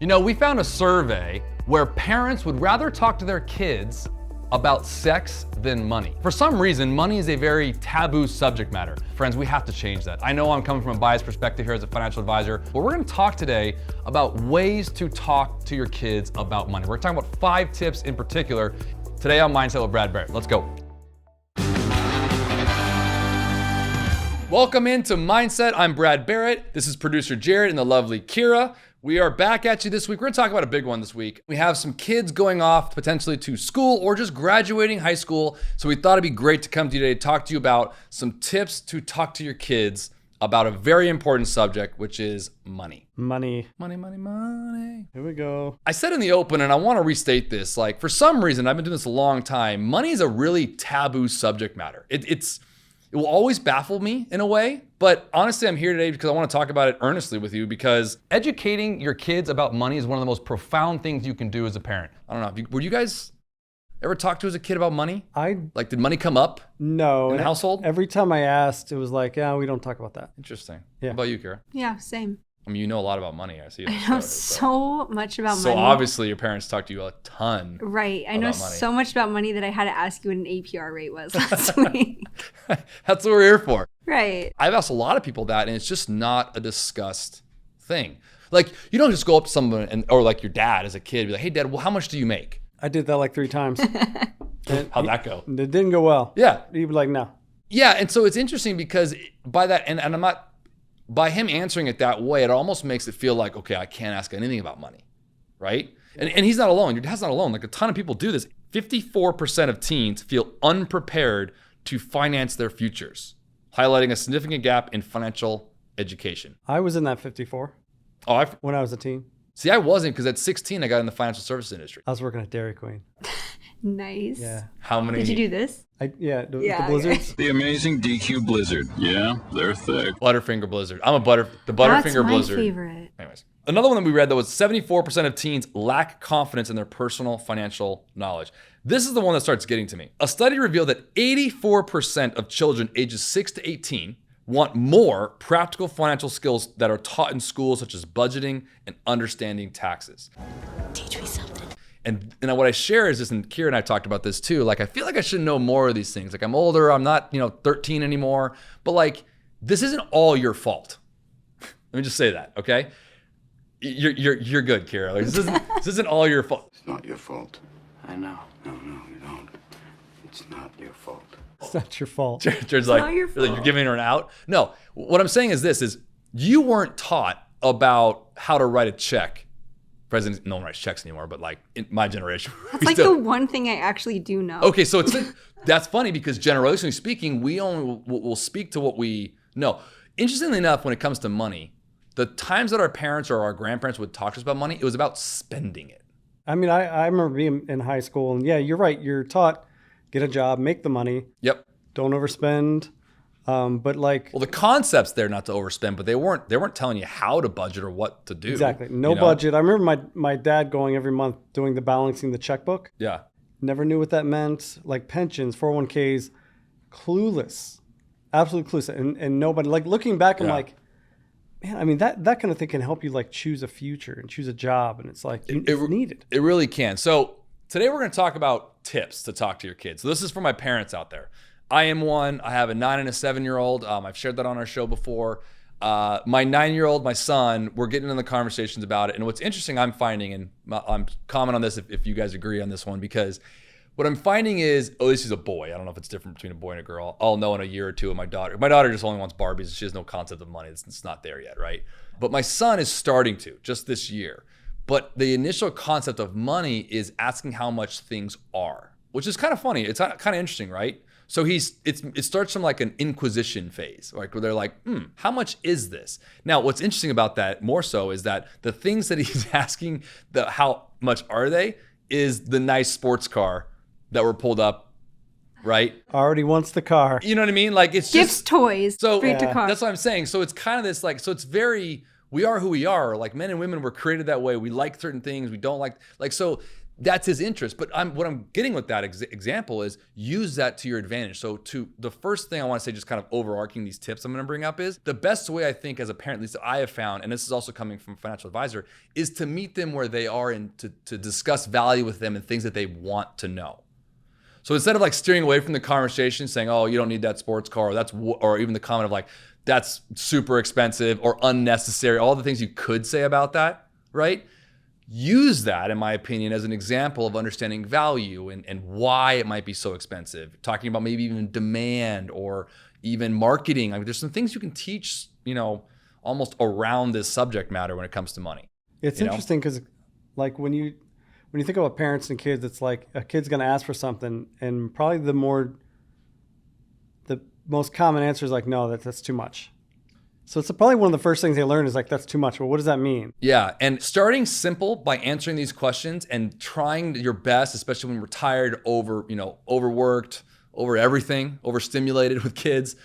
You know, we found a survey where parents would rather talk to their kids about sex than money. For some reason, money is a very taboo subject matter. Friends, we have to change that. I know I'm coming from a biased perspective here as a financial advisor, but we're gonna talk today about ways to talk to your kids about money. We're talking about 5 tips in particular. Today on Mindset with Brad Barrett. Let's go. Welcome into Mindset. I'm Brad Barrett. This is producer Jared and the lovely Kira. We are back at you this week. We're gonna talk about a big one this week. We have some kids going off potentially to school or just graduating high school. So we thought it'd be great to come to you today to talk to you about some tips to talk to your kids about a very important subject, which is money. Money. Money. Here we go. I said in the open, and I want to restate this, like for some reason, I've been doing this a long time, money is a really taboo subject matter. It will always baffle me in a way, but honestly, I'm here today because I want to talk about it earnestly with you because educating your kids about money is one of the most profound things you can do as a parent. I don't know, were you guys ever talk to as a kid about money? Did money come up? No. In the household? Every time I asked, it was like, yeah, we don't talk about that. Interesting. Yeah. How about you, Kara? Yeah, same. I mean, you know a lot about money. I see. I know so much about money. So obviously your parents talked to you a ton. Right. I know so much about money that I had to ask you what an APR rate was last week. That's what we're here for. Right. I've asked a lot of people that, and it's just not a discussed thing. Like, you don't just go up to someone or like your dad as a kid, be like, hey, Dad, well, how much do you make? I did that like 3 times. How'd that go? It didn't go well. Yeah. He'd be like, no. Yeah, and so it's interesting because by that, and I'm not, by him answering it that way, it almost makes it feel like, okay, I can't ask anything about money, right? And he's not alone. Your dad's not alone. Like a ton of people do this. 54% of teens feel unprepared to finance their futures, highlighting a significant gap in financial education. I was in that 54 when I was a teen. See, I wasn't because at 16, I got in the financial services industry. I was working at Dairy Queen. Nice. Yeah. How many? Did you do this? The blizzards. The amazing DQ Blizzard. Yeah, they're thick. Butterfinger Blizzard. I'm the Butterfinger Blizzard. That's my favorite. Anyways. Another one that we read that was 74% of teens lack confidence in their personal financial knowledge. This is the one that starts getting to me. A study revealed that 84% of children ages 6 to 18 want more practical financial skills that are taught in schools, such as budgeting and understanding taxes. Teach me something. And what I share is this, and Kira and I talked about this too, like I feel like I should know more of these things. Like I'm older, I'm not 13 anymore, but like this isn't all your fault. Let me just say that, okay? You're good, Kira. Like, this isn't all your fault. It's not your fault. I know. No, you don't. It's not your fault. It's not your fault. Jared's like, you're giving her an out. No, what I'm saying is you weren't taught about how to write a check. President, no one writes checks anymore, but like in my generation. That's like the one thing I actually do know. Okay, so that's funny because generally speaking, we only will speak to what we know. Interestingly enough, when it comes to money, the times that our parents or our grandparents would talk to us about money, it was about spending it. I mean, I remember being in high school, and yeah, you're right. You're taught, get a job, make the money. Yep. Don't overspend. But like, well, the concept's there not to overspend, but they weren't telling you how to budget or what to do. Exactly. No budget. I remember my dad going every month doing the balancing the checkbook. Yeah. Never knew what that meant. Like pensions, 401ks, clueless, absolutely clueless. And nobody, like looking back, I'm like, man, I mean, that kind of thing can help you like choose a future and choose a job. And it's like, it's needed. It really can. So today we're going to talk about tips to talk to your kids. So this is for my parents out there. I am one. I have a 9 and a 7-year-old. I've shared that on our show before. My 9-year-old, my son, we're getting into the conversations about it. And what's interesting I'm finding, and I'm comment on this if you guys agree on this one, because what I'm finding is, at least he's a boy. I don't know if it's different between a boy and a girl. I'll know in a year or two. My daughter just only wants Barbies. She has no concept of money. It's not there yet, right? But my son is starting to, just this year. But the initial concept of money is asking how much things are, which is kind of funny. It's kind of interesting, right? So it starts from like an inquisition phase, like where they're like, how much is this? Now, what's interesting about that more so is that the things that he's asking, how much are they, is the nice sports car that were pulled up, right? Already wants the car. You know what I mean? Like it's Gifts, just toys, so free to car. That's what I'm saying. So it's kind of this like, so it's very, we are who we are. Like men and women were created that way. We like certain things. We don't like so That's his interest. But what I'm getting with that example is use that to your advantage. So the first thing I want to say, just kind of overarching these tips I'm going to bring up, is the best way I think as a parent, at least that I have found, and this is also coming from a financial advisor, is to meet them where they are and to discuss value with them and things that they want to know. So instead of like steering away from the conversation saying, oh, you don't need that sports car, or even the comment of like, that's super expensive or unnecessary, all the things you could say about that, right? Use that, in my opinion, as an example of understanding value and why it might be so expensive. Talking about maybe even demand or even marketing. I mean, there's some things you can teach, almost around this subject matter when it comes to money. It's interesting because like when you think about parents and kids, it's like a kid's going to ask for something, and probably the most common answer is like, no, that's too much. So it's probably one of the first things they learn is like, that's too much. Well, what does that mean? Yeah. And starting simple by answering these questions and trying your best, especially when we're tired, overworked, over everything, overstimulated with kids,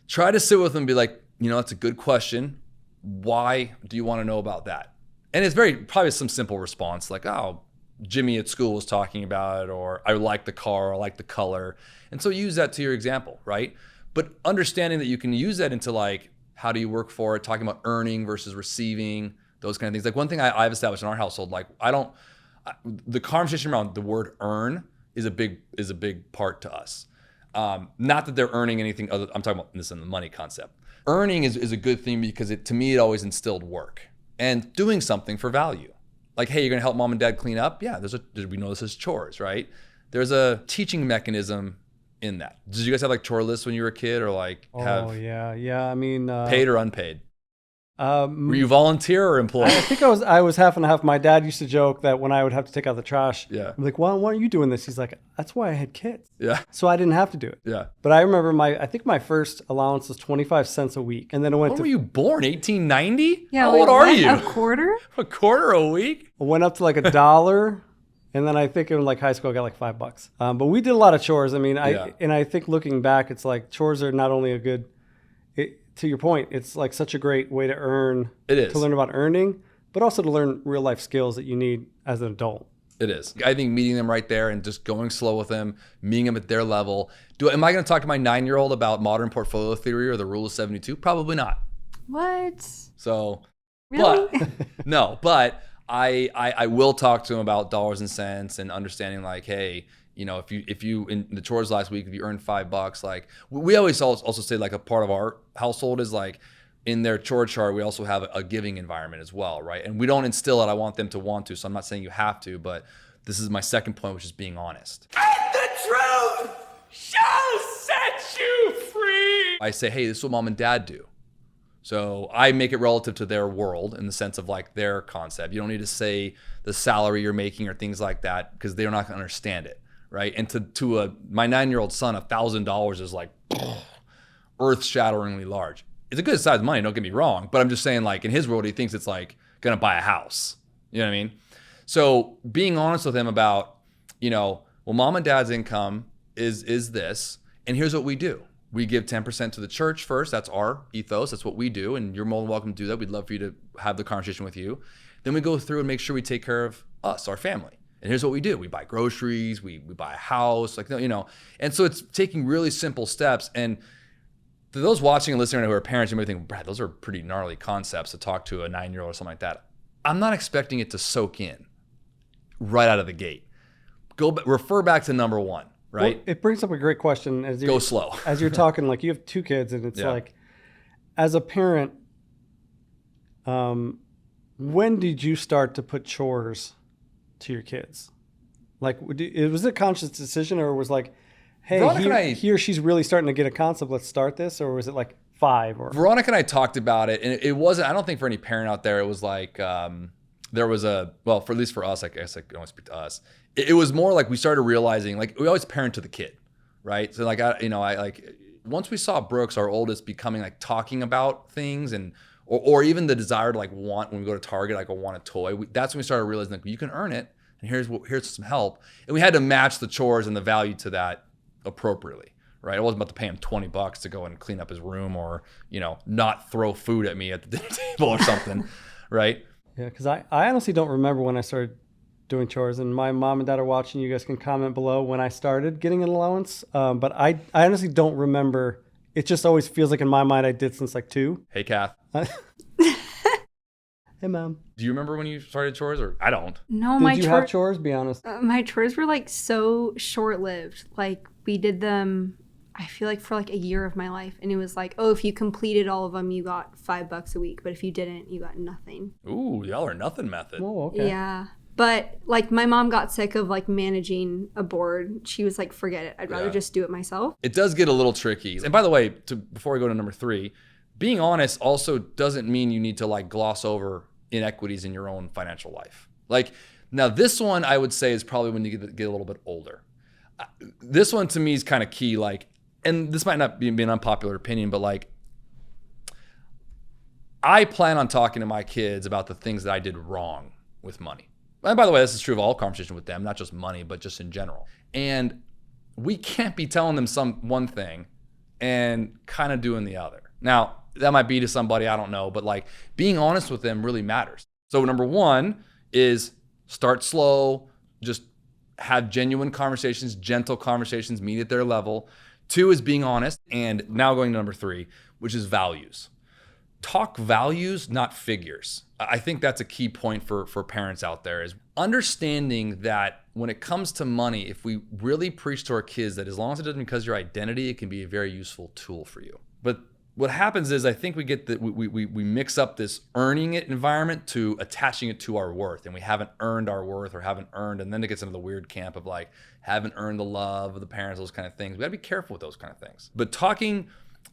try to sit with them and be like, that's a good question. Why do you want to know about that? And it's probably some simple response like, oh, Jimmy at school was talking about it, or I like the car, or I like the color. And so use that to your example, right? But understanding that you can use that into like, how do you work for it? Talking about earning versus receiving, those kind of things. Like one thing I've established in our household, like the conversation around the word earn is a big part to us. Not that they're earning anything other. I'm talking about this in the money concept. Earning is a good thing because to me it always instilled work and doing something for value. Like, hey, you're gonna help mom and dad clean up? Yeah, we know this is chores, right? There's a teaching mechanism in that. Did you guys have like chore lists when you were a kid, or like have yeah. I mean, paid or unpaid? Were you volunteer or employee? I think I was half and half. My dad used to joke that when I would have to take out the trash, I'm like, why aren't you doing this? He's like, that's why I had kids. Yeah. So I didn't have to do it. Yeah. But I remember I think my first allowance was 25 cents a week. And then it went When were you born? 1890? Yeah. How old are you? A quarter? A quarter a week? It went up to like $1. And then I think in like high school, I got like $5. But we did a lot of chores. I mean, I think looking back, it's like chores are not only to your point, it's like such a great way to earn. It is. To learn about earning, but also to learn real life skills that you need as an adult. It is. I think meeting them right there and just going slow with them, meeting them at their level. Am I going to talk to my 9-year-old about modern portfolio theory or the rule of 72? Probably not. What? So, Really? but I will talk to him about dollars and cents and understanding like, hey, if you in the chores last week, if you earned $5, like we always also say like a part of our household is like in their chore chart, we also have a giving environment as well, right? And we don't instill it. I want them to want to. So I'm not saying you have to, but this is my second point, which is being honest. And the truth shall set you free. I say, hey, this is what mom and dad do. So I make it relative to their world in the sense of like their concept. You don't need to say the salary you're making or things like that because they're not going to understand it. Right. And to my 9-year-old son, $1,000 is like earth-shatteringly large. It's a good size of money, don't get me wrong. But I'm just saying, like, in his world, he thinks it's like gonna buy a house. You know what I mean? So being honest with him about, well, mom and dad's income is this, and here's what we do. We give 10% to the church first. That's our ethos. That's what we do. And you're more than welcome to do that. We'd love for you to have the conversation with you. Then we go through and make sure we take care of us, our family. And here's what we do. We buy groceries, we buy a house, and so it's taking really simple steps. And to those watching and listening who are parents, you might think, Brad, those are pretty gnarly concepts to talk to a 9-year-old or something like that. I'm not expecting it to soak in right out of the gate. Refer back to number one, right? Well, it brings up a great question. Go slow. As you're talking, like you have 2 kids and it's like, as a parent, when did you start to put chores to your kids? Like, was it a conscious decision, or was like, hey, he or she's really starting to get a concept, let's start this? Or was it like 5? Or Veronica and I talked about it, and it wasn't, I don't think for any parent out there, it was like, there was for at least for us, I guess I can only speak to us. It was more like we started realizing, like, we always parent to the kid, right? So like, once we saw Brooks, our oldest, becoming like talking about things or even the desire to like want, when we go to Target, like I want a toy. That's when we started realizing like you can earn it, and here's some help. And we had to match the chores and the value to that appropriately, right? I wasn't about to pay him $20 to go and clean up his room or, not throw food at me at the dinner table or something, right? Yeah, because I honestly don't remember when I started doing chores, and my mom and dad are watching. You guys can comment below when I started getting an allowance. But I honestly don't remember. It just always feels like in my mind I did since like 2. Hey, Kath. Hey, Mom. Do you remember when you started chores, or I don't? No, Did you have chores? Be honest. my chores were like so short-lived. Like we did them, I feel like for like a year of my life, and it was like, oh, if you completed all of them, you got $5 a week, but if you didn't, you got nothing. Ooh, y'all are nothing method. Oh, okay. Yeah. But like my mom got sick of like managing a board. She was like, forget it. I'd rather just do it myself. It does get a little tricky. And by the way, before we go to number 3, being honest also doesn't mean you need to like gloss over inequities in your own financial life. Like now this one I would say is probably when you get a little bit older. This one to me is kind of key. Like, and this might not be an unpopular opinion, but like I plan on talking to my kids about the things that I did wrong with money. And by the way, this is true of all conversation with them, not just money, but just in general. And we can't be telling them one thing and kind of doing the other. Now, that might be to somebody, I don't know, but like being honest with them really matters. So number 1 is start slow, just have genuine conversations, gentle conversations, meet at their level. 2 is being honest. And now going to number 3, which is values. Talk values, not figures. I think that's a key point for parents out there, is understanding that when it comes to money, if we really preach to our kids that as long as it doesn't because your identity, it can be a very useful tool for you. But what happens is I think we get that we mix up this earning it environment to attaching it to our worth, and we haven't earned our worth or haven't earned, and then it gets into the weird camp of like haven't earned the love of the parents, those kind of things. We gotta be careful with those kind of things. But talking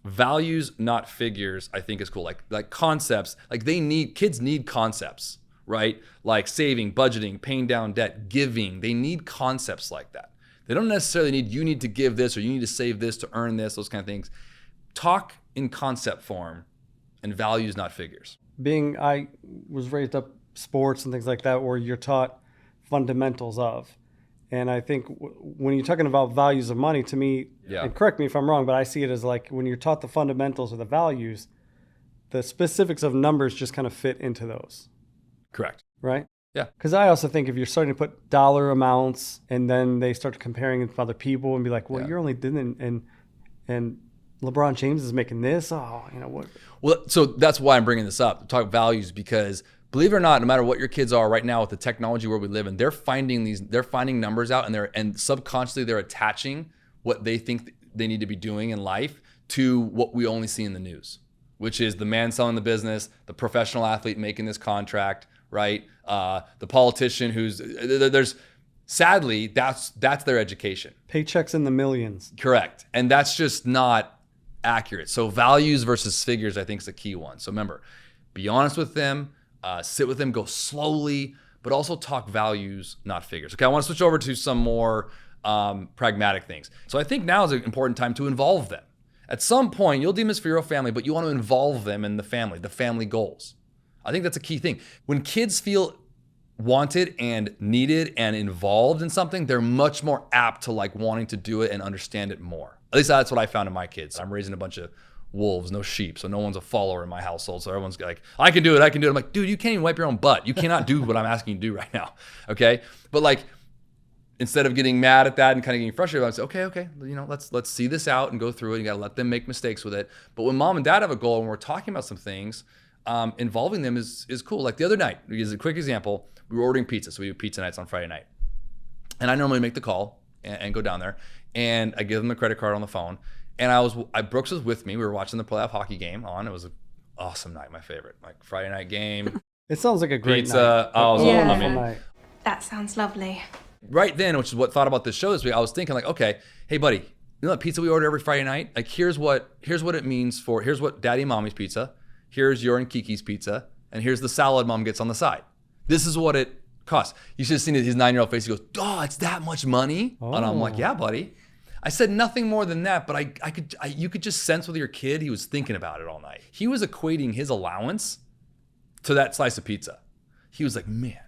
values, not figures, I think is cool. Like concepts, like kids need concepts, right? Like saving, budgeting, paying down debt, giving. They need concepts like that. They don't necessarily need, you need to give this or you need to save this to earn this, those kind of things. Talk in concept form and values, not figures. I was raised up sports and things like that where you're taught fundamentals of. And I think when you're talking about values of money, to me, and correct me if I'm wrong, but I see it as like when you're taught the fundamentals or the values, the specifics of numbers just kind of fit into those. Correct. Right? Yeah. Because I also think if you're starting to put dollar amounts and then they start comparing it with other people and be like, well, you're only doing, and LeBron James is making this. Oh, you know what? Well, so that's why I'm bringing this up, to talk values, because believe it or not, no matter what your kids are right now with the technology where we live in, they're finding numbers out, and subconsciously they're attaching what they think they need to be doing in life to what we only see in the news, which is the man selling the business, the professional athlete making this contract, right? The politician there's sadly, that's their education. Paychecks in the millions. Correct. And that's just not accurate. So values versus figures, I think, is the key one. So remember, be honest with them, sit with them, go slowly, but also talk values, not figures. Okay, I want to switch over to some more pragmatic things. So I think now is an important time to involve them. At some point, you'll deem this for your own family, but you want to involve them in the family goals. I think that's a key thing. When kids feel wanted and needed and involved in something, they're much more apt to like wanting to do it and understand it more. At least that's what I found in my kids. I'm raising a bunch of wolves, no sheep, so no one's a follower in my household. So everyone's like, I can do it. I'm like, dude, you can't even wipe your own butt. You cannot do what I'm asking you to do right now. Okay, but like, instead of getting mad at that and kind of getting frustrated, I say, okay, you know, let's see this out and go through it. You got to let them make mistakes with it. But when mom and dad have a goal and we're talking about some things, involving them is cool. Like the other night, as a quick example, we were ordering pizza. So we do pizza nights on Friday night. And I normally make the call and go down there, and I give them the credit card on the phone. And Brooks was with me. We were watching the playoff hockey game on. It was an awesome night, my favorite. Like Friday night game. It sounds like a great pizza. night. Oh, Yeah. I mean, night. That sounds lovely. right then, which is what thought about this show this week, I was thinking like, okay, hey buddy, you know that pizza we order every Friday night? Like here's what it means here's what daddy and mommy's pizza, here's your and Kiki's pizza, and here's the salad mom gets on the side. This is what it costs. You should have seen his 9-year-old face. He goes, oh, it's that much money? Oh. And I'm like, yeah, buddy. I said nothing more than that, but you could just sense with your kid, he was thinking about it all night. He was equating his allowance to that slice of pizza. He was like, man,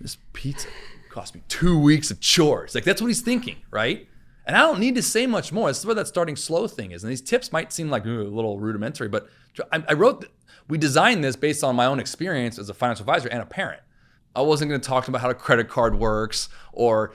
this pizza cost me 2 weeks of chores. Like that's what he's thinking, right? And I don't need to say much more. This is where that starting slow thing is. And these tips might seem like a little rudimentary, but we designed this based on my own experience as a financial advisor and a parent. I wasn't going to talk to them about how a credit card works or,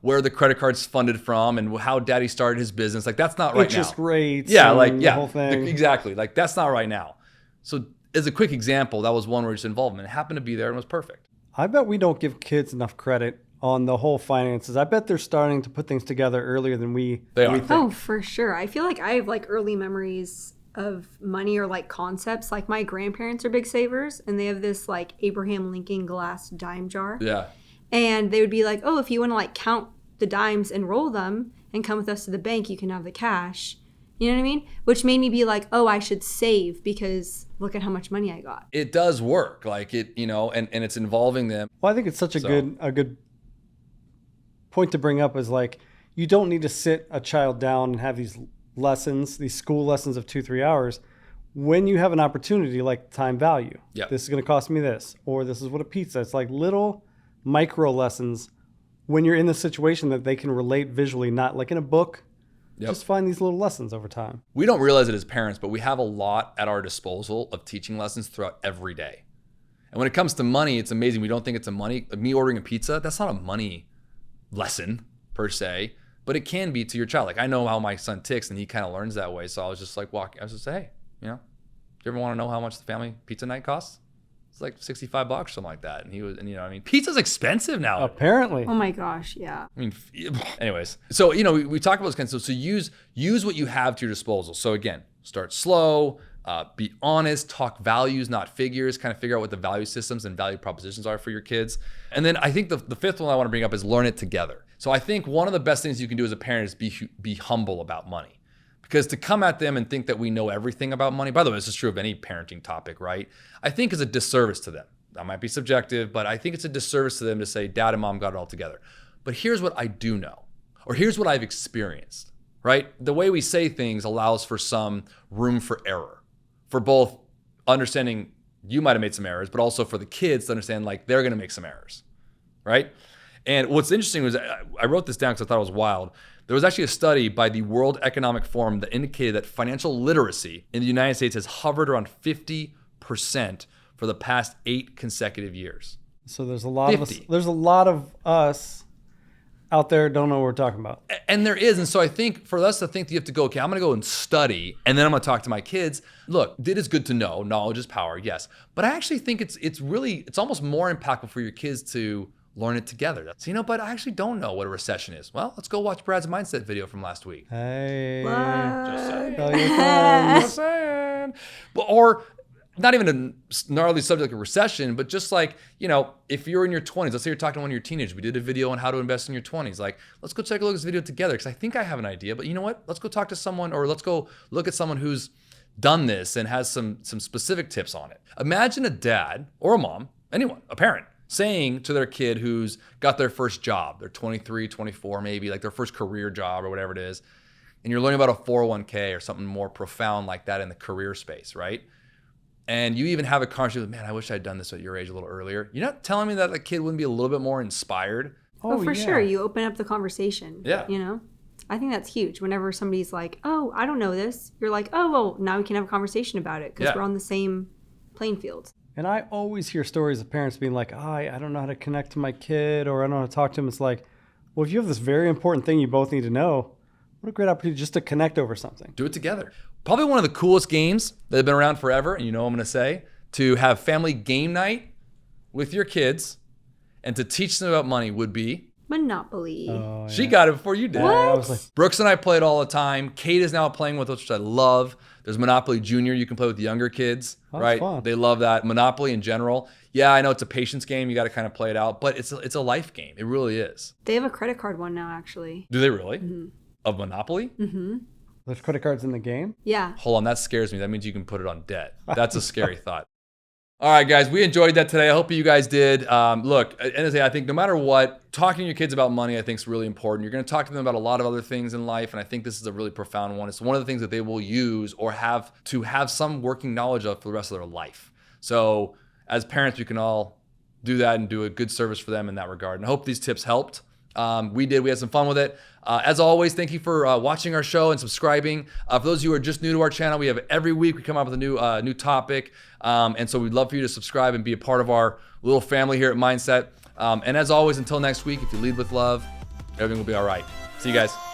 where the credit card's funded from and how daddy started his business. Like, that's not right now. Interest rates. Yeah, the whole thing. Exactly. Like, that's not right now. So as a quick example, that was one where just involvement happened to be there and was perfect. I bet we don't give kids enough credit on the whole finances. I bet they're starting to put things together earlier than we think. Oh, for sure. I feel like I have like early memories of money or like concepts. Like my grandparents are big savers and they have this like Abraham Lincoln glass dime jar. Yeah. And they would be like, oh, if you want to like count the dimes and roll them and come with us to the bank, you can have the cash. You know what I mean? Which made me be like, oh, I should save because look at how much money I got. It does work. Like it, and it's involving them. Well, I think it's such a good point to bring up is like, you don't need to sit a child down and have these lessons, these school lessons of 2-3 hours. When you have an opportunity, like time value, this is going to cost me this, or this is what a pizza. It's like little micro lessons when you're in the situation that they can relate visually, not like in a book. Just find these little lessons over time. We don't realize it as parents, but we have a lot at our disposal of teaching lessons throughout every day. And when it comes to money, it's amazing. We don't think it's a money. Me ordering a pizza, that's not a money lesson per se, but it can be to your child. Like I know how my son ticks and he kind of learns that way. So I was just like I was just hey, do you ever want to know how much the family pizza night costs? It's like $65 or something like that. And he was, pizza's expensive now. Apparently. Oh my gosh, yeah. Anyways. So, we talk about this kind of stuff. So use what you have to your disposal. So again, start slow, be honest, talk values, not figures, kind of figure out what the value systems and value propositions are for your kids. And then I think the fifth one I want to bring up is learn it together. So I think one of the best things you can do as a parent is be humble about money. Because to come at them and think that we know everything about money, by the way, this is true of any parenting topic, right? I think is a disservice to them. That might be subjective, but I think it's a disservice to them to say, Dad and Mom got it all together. But here's what I do know, or here's what I've experienced, right? The way we say things allows for some room for error, for both understanding you might have made some errors, but also for the kids to understand like they're gonna make some errors, right? And what's interesting was I wrote this down because I thought it was wild. There was actually a study by the World Economic Forum that indicated that financial literacy in the United States has hovered around 50% for the past 8 consecutive years. So there's a lot of us. There's a lot of us out there don't know what we're talking about. And there is. And so I think for us to think that you have to go, okay, I'm going to go and study and then I'm going to talk to my kids. Look, it is good to know. Knowledge is power. Yes. But I actually think it's almost more impactful for your kids to learn it together. So, but I actually don't know what a recession is. Well, let's go watch Brad's mindset video from last week. Hey. Just saying. Tell your friends. Just saying. Or not even a gnarly subject like a recession, but just like, if you're in your 20s, let's say you're talking to one of your teenagers. We did a video on how to invest in your 20s. Like, let's go take a look at this video together because I think I have an idea. But you know what? Let's go talk to someone or let's go look at someone who's done this and has some specific tips on it. Imagine a dad or a mom, anyone, a parent, saying to their kid who's got their first job, they're 23, 24 maybe, like their first career job or whatever it is, and you're learning about a 401k or something more profound like that in the career space, right? And you even have a conversation with, man, I wish I'd done this at your age a little earlier. You're not telling me that the kid wouldn't be a little bit more inspired? Oh, for sure. You open up the conversation. Yeah. I think that's huge. Whenever somebody's like, oh, I don't know this, you're like, oh, well, now we can have a conversation about it because we're on the same playing field. And I always hear stories of parents being like, I don't know how to connect to my kid or I don't know how to talk to him. It's like, well, if you have this very important thing you both need to know, what a great opportunity just to connect over something. Do it together. Probably one of the coolest games that have been around forever, and what I'm going to say, to have family game night with your kids and to teach them about money would be Monopoly. Oh, She got it before you did. What? I was like, Brooks and I play it all the time. Kate is now playing with us, which I love. There's Monopoly Junior you can play with the younger kids, right? Fun. They love that. Monopoly in general. Yeah, I know it's a patience game. You got to kind of play it out, but it's a life game. It really is. They have a credit card one now, actually. Do they really? Mm-hmm. Of Monopoly? Mm-hmm. there's credit cards in the game? Yeah. Hold on, that scares me. That means you can put it on debt. That's a scary thought. All right, guys, we enjoyed that today. I hope you guys did. Look, I think no matter what, talking to your kids about money, I think is really important. You're going to talk to them about a lot of other things in life, and I think this is a really profound one. It's one of the things that they will use or have some working knowledge of for the rest of their life. So as parents, we can all do that and do a good service for them in that regard. And I hope these tips helped. We had some fun with it. As always, thank you for watching our show and subscribing. For those of you who are just new to our channel, we have every week we come up with a new topic. And so we'd love for you to subscribe and be a part of our little family here at Mindset. And as always, until next week, if you lead with love, everything will be all right. See you guys.